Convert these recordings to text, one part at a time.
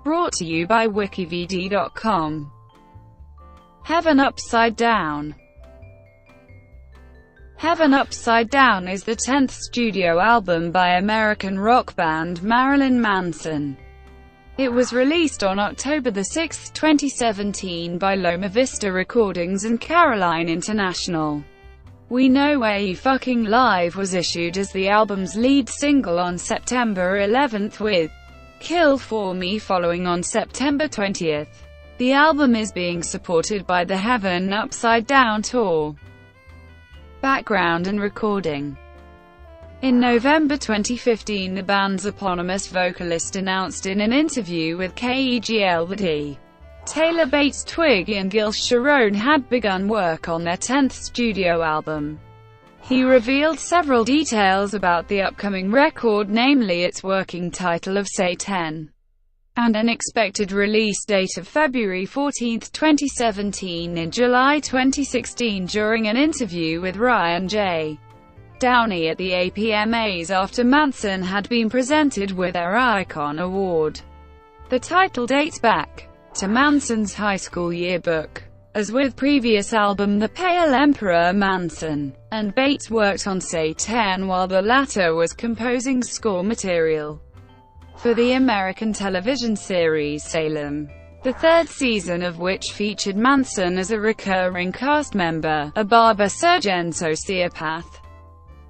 Brought to you by WikiVidi.com. Heaven Upside Down. Heaven Upside Down is the 10th studio album by American rock band Marilyn Manson. It was released on October 6, 2017 by Loma, Vista Recordings and Caroline International. We Know Where You Fucking Live was issued as the album's lead single on September 11, with Kill For Me following on September 20. The album is being supported by the Heaven Upside Down tour. Background and recording. In November 2015, the band's eponymous vocalist announced in an interview with KEGL that he, Taylor Bates Twig and Gil Sharon had begun work on their 10th studio album. He revealed several details about the upcoming record, namely its working title of Say 10, and an expected release date of February 14, 2017. In July 2016, during an interview with Ryan J. Downey at the APMAs after Manson had been presented with their Icon Award. The title dates back to Manson's high school yearbook. As with previous album The Pale Emperor, Manson and Bates worked on Say 10 while the latter was composing score material for the American television series Salem, the third season of which featured Manson as a recurring cast member, a barber surgeon sociopath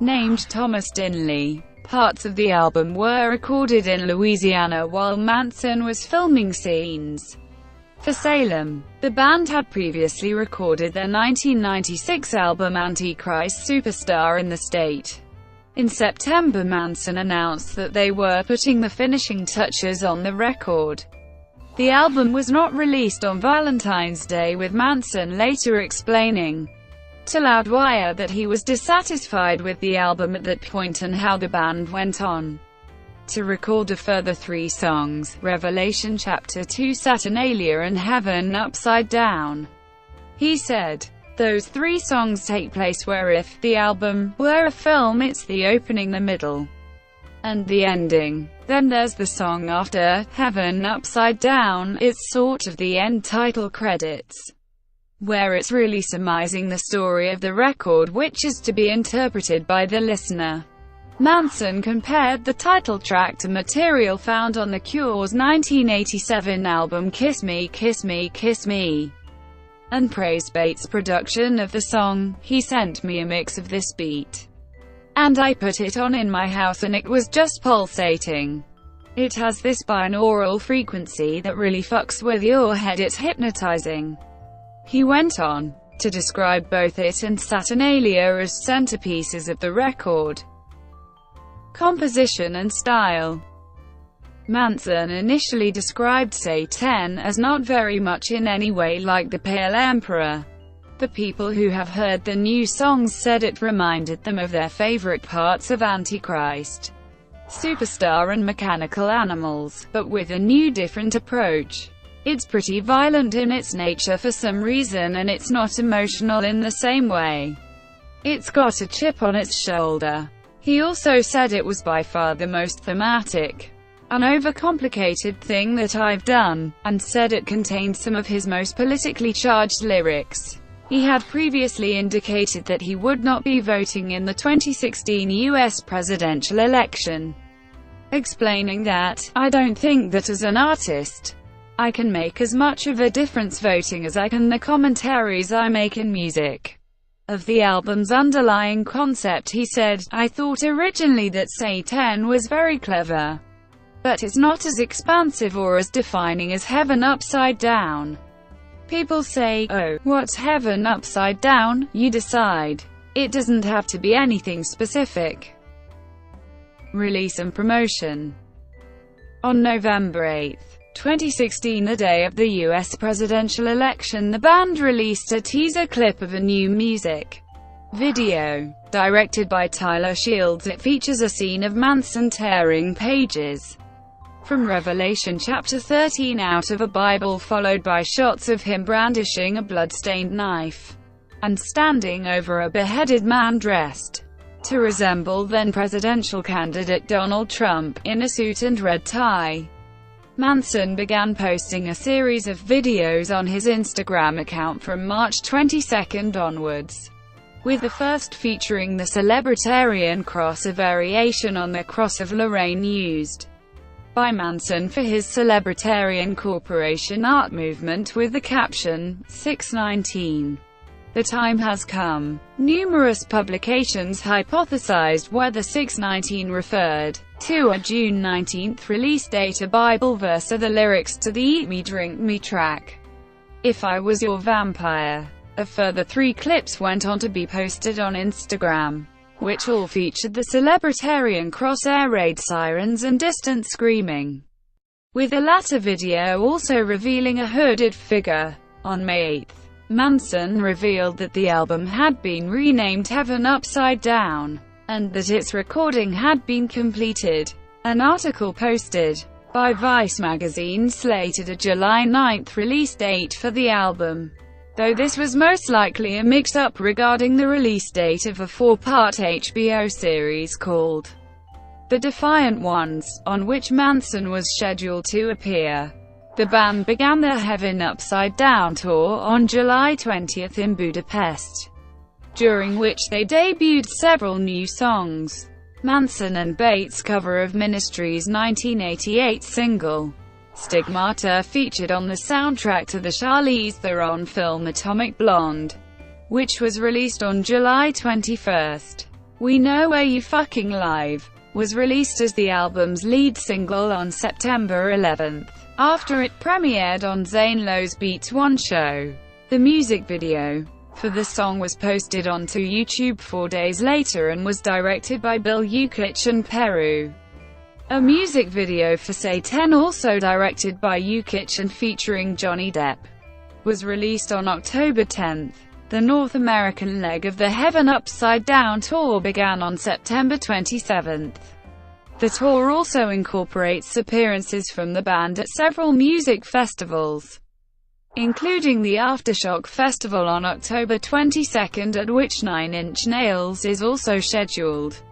named Thomas Dinley. Parts of the album were recorded in Louisiana while Manson was filming scenes for Salem. The band had previously recorded their 1996 album Antichrist Superstar in the state. In September, Manson announced that they were putting the finishing touches on the record. The album was not released on Valentine's Day, with Manson later explaining to Loudwire that he was dissatisfied with the album at that point and how the band went on to record a further 3 songs, Revelation Chapter 2, Saturnalia and Heaven Upside Down. He said, "Those 3 songs take place where if the album were a film, it's the opening, the middle, and the ending. Then there's the song after, Heaven Upside Down, it's sort of the end title credits, where it's really surmising the story of the record which is to be interpreted by the listener." Manson compared the title track to material found on The Cure's 1987 album Kiss Me, Kiss Me, Kiss Me, and praised Bates' production of the song. "He sent me a mix of this beat, and I put it on in my house and it was just pulsating. It has this binaural frequency that really fucks with your head, it's hypnotizing." He went on to describe both it and Saturnalia as centerpieces of the record. Composition and style. Manson initially described Say 10 as not very much in any way like The Pale Emperor. The people who have heard the new songs said it reminded them of their favorite parts of Antichrist Superstar and Mechanical Animals, but with a new different approach. It's pretty violent in its nature for some reason, and it's not emotional in the same way. It's got a chip on its shoulder. He also said it was by far the most thematic and overcomplicated thing that I've done, and said it contained some of his most politically charged lyrics. He had previously indicated that he would not be voting in the 2016 US presidential election, explaining that, "I don't think that as an artist, I can make as much of a difference voting as I can the commentaries I make in music." Of the album's underlying concept, he said, "I thought originally that Say 10 was very clever, but it's not as expansive or as defining as Heaven Upside Down. People say, 'Oh, what's Heaven Upside Down?' You decide. It doesn't have to be anything specific." Release and promotion. On November 8, 2016, the day of the US presidential election, the band released a teaser clip of a new music video. Directed by Tyler Shields, it features a scene of Manson tearing pages from Revelation chapter 13 out of a Bible, followed by shots of him brandishing a blood-stained knife and standing over a beheaded man dressed to resemble then-presidential candidate Donald Trump, in a suit and red tie. Manson began posting a series of videos on his Instagram account from March 22 onwards, with the first featuring the Celebritarian cross, a variation on the Cross of Lorraine used by Manson for his Celebritarian Corporation art movement, with the caption, 619. The time has come. Numerous publications hypothesized whether 619 referred to a June 19 release date, a Bible verse, or the lyrics to the Eat Me Drink Me track, If I Was Your Vampire. A further 3 clips went on to be posted on Instagram, which all featured the Celebritarian cross, air raid sirens, and distant screaming, with the latter video also revealing a hooded figure. On May 8, Manson revealed that the album had been renamed Heaven Upside Down, and that its recording had been completed. An article posted by Vice magazine slated a July 9 release date for the album, though this was most likely a mix-up regarding the release date of a 4-part HBO series called The Defiant Ones, on which Manson was scheduled to appear. The band began their Heaven Upside Down tour on July 20 in Budapest, during which they debuted several new songs. Manson and Bates' cover of Ministry's 1988 single, Stigmata, featured on the soundtrack to the Charlize Theron film Atomic Blonde, which was released on July 21. We Know Where You Fucking Live was released as the album's lead single on September 11, after it premiered on Zane Lowe's Beats One show. The music video for the song was posted onto YouTube 4 days later and was directed by Bill Yukich and Peru. A music video for Say 10, also directed by Yukich and featuring Johnny Depp, was released on October 10. The North American leg of the Heaven Upside Down tour began on September 27. The tour also incorporates appearances from the band at several music festivals, including the Aftershock Festival on October 22, at which 9 Inch Nails is also scheduled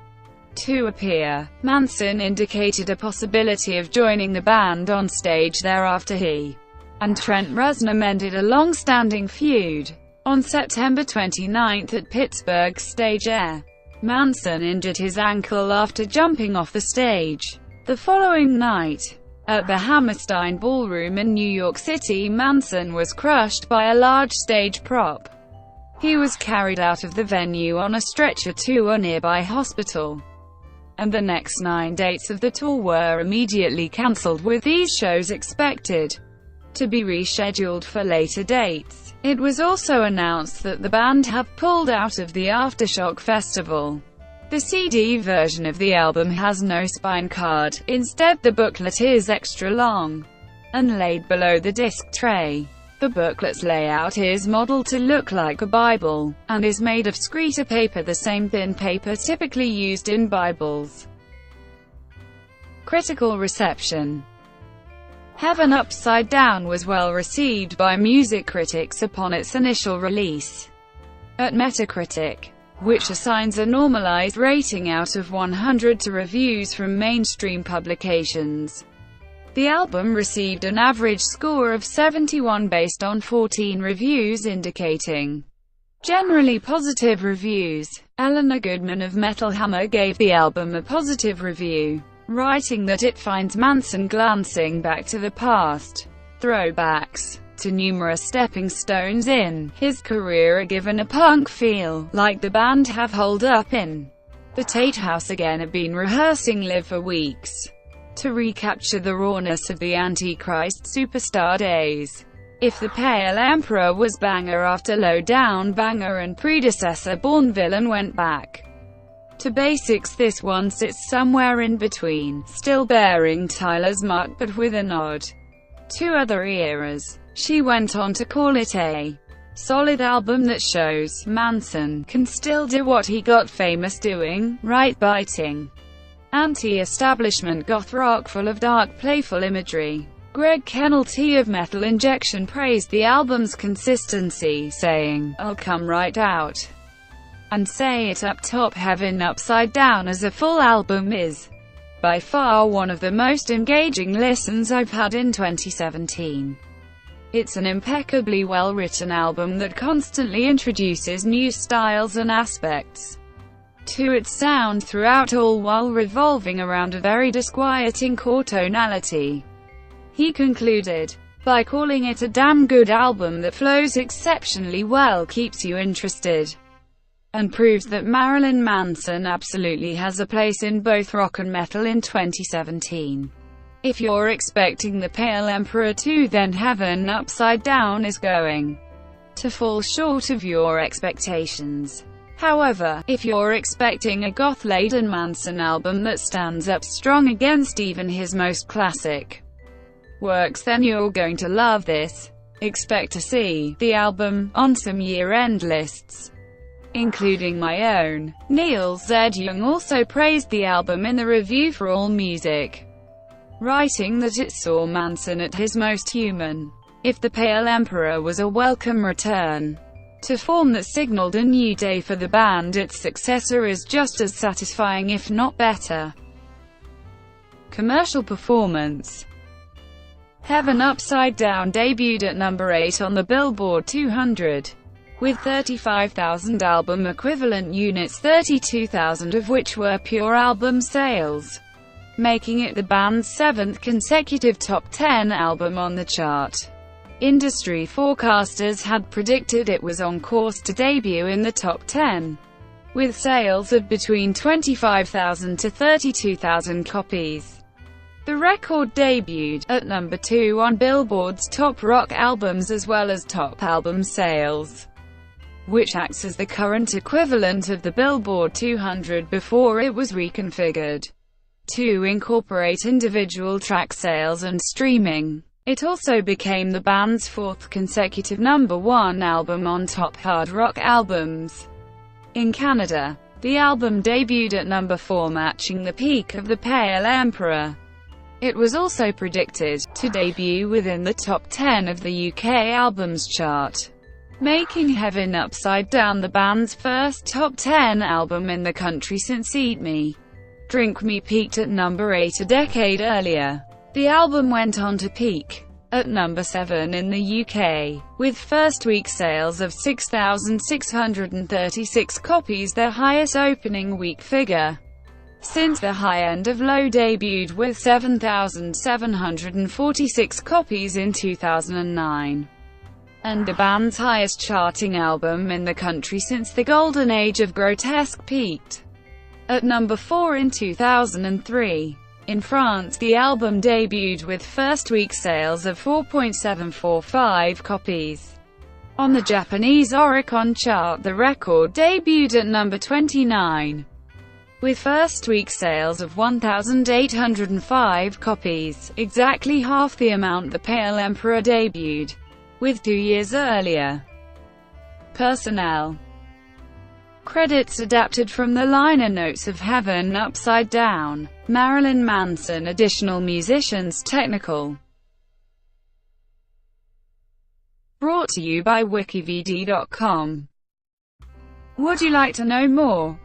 to appear. Manson indicated a possibility of joining the band on stage thereafter he and Trent Reznor mended a long-standing feud. On September 29 at Pittsburgh's Stage Air, Manson injured his ankle after jumping off the stage. The following night, at the Hammerstein Ballroom in New York City, Manson was crushed by a large stage prop. He was carried out of the venue on a stretcher to a nearby hospital, and the next 9 dates of the tour were immediately cancelled, with these shows expected to be rescheduled for later dates. It was also announced that the band have pulled out of the Aftershock Festival. The CD version of the album has no spine card, instead the booklet is extra long and laid below the disc tray. The booklet's layout is modeled to look like a Bible, and is made of screta paper, the same thin paper typically used in Bibles. Critical reception. Heaven Upside Down was well received by music critics upon its initial release. At Metacritic, which assigns a normalized rating out of 100 to reviews from mainstream publications, the album received an average score of 71 based on 14 reviews indicating generally positive reviews. Eleanor Goodman of Metal Hammer gave the album a positive review, writing that it finds Manson glancing back to the past. Throwbacks to numerous stepping stones in his career are given a punk feel, like the band have holed up in the Tate House again, have been rehearsing live for weeks to recapture the rawness of the Antichrist superstar days. If the Pale Emperor was banger after Low Down Banger and predecessor Born Villain went back to basics, this one sits somewhere in between, still bearing Tyler's mark but with a nod to other eras. She went on to call it a solid album that shows Manson can still do what he got famous doing, right, biting anti-establishment goth rock full of dark, playful imagery. Greg Kennelty of Metal Injection praised the album's consistency, saying, "I'll come right out and say it up top, Heaven Upside Down as a full album is by far one of the most engaging listens I've had in 2017. It's an impeccably well-written album that constantly introduces new styles and aspects to its sound throughout, all while revolving around a very disquieting core tonality. He concluded by calling it a damn good album that flows exceptionally well, keeps you interested, and proves that Marilyn Manson absolutely has a place in both rock and metal in 2017. If you're expecting the Pale Emperor 2, then Heaven Upside Down is going to fall short of your expectations. However, if you're expecting a goth-laden Manson album that stands up strong against even his most classic works, then you're going to love this. Expect to see the album on some year-end lists, including my own. Neil Z. Young also praised the album in the review for AllMusic, writing that it saw Manson at his most human. If the Pale Emperor was a welcome return to form that signaled a new day for the band, its successor is just as satisfying, if not better. Commercial performance. Heaven Upside Down debuted at number 8 on the Billboard 200, with 35,000 album equivalent units, 32,000 of which were pure album sales, making it the band's 7th consecutive top 10 album on the chart. Industry forecasters had predicted it was on course to debut in the top 10, with sales of between 25,000 to 32,000 copies. The record debuted at number 2 on Billboard's Top Rock Albums as well as Top Album Sales, which acts as the current equivalent of the Billboard 200 before it was reconfigured to incorporate individual track sales and streaming. It also became the band's 4th consecutive number 1 album on Top Hard Rock Albums. In Canada, the album debuted at number 4, matching the peak of the Pale Emperor. It was also predicted to debut within the top 10 of the UK albums chart, making Heaven Upside Down the band's first top 10 album in the country since Eat Me, Drink Me peaked at number 8 a decade earlier. The album went on to peak at number 7 in the UK, with first-week sales of 6,636 copies, their highest opening week figure since The High End of Low debuted with 7,746 copies in 2009, and the band's highest charting album in the country since the Golden Age of Grotesque peaked at number 4 in 2003. In France, the album debuted with first-week sales of 4.745 copies. On the Japanese Oricon chart, the record debuted at number 29, with first-week sales of 1,805 copies, exactly half the amount the Pale Emperor debuted with 2 years earlier. Personnel credits adapted from the liner notes of Heaven Upside Down. Marilyn Manson. Additional musicians. Technical. Brought to you by WikiVidi.com. Would you like to know more?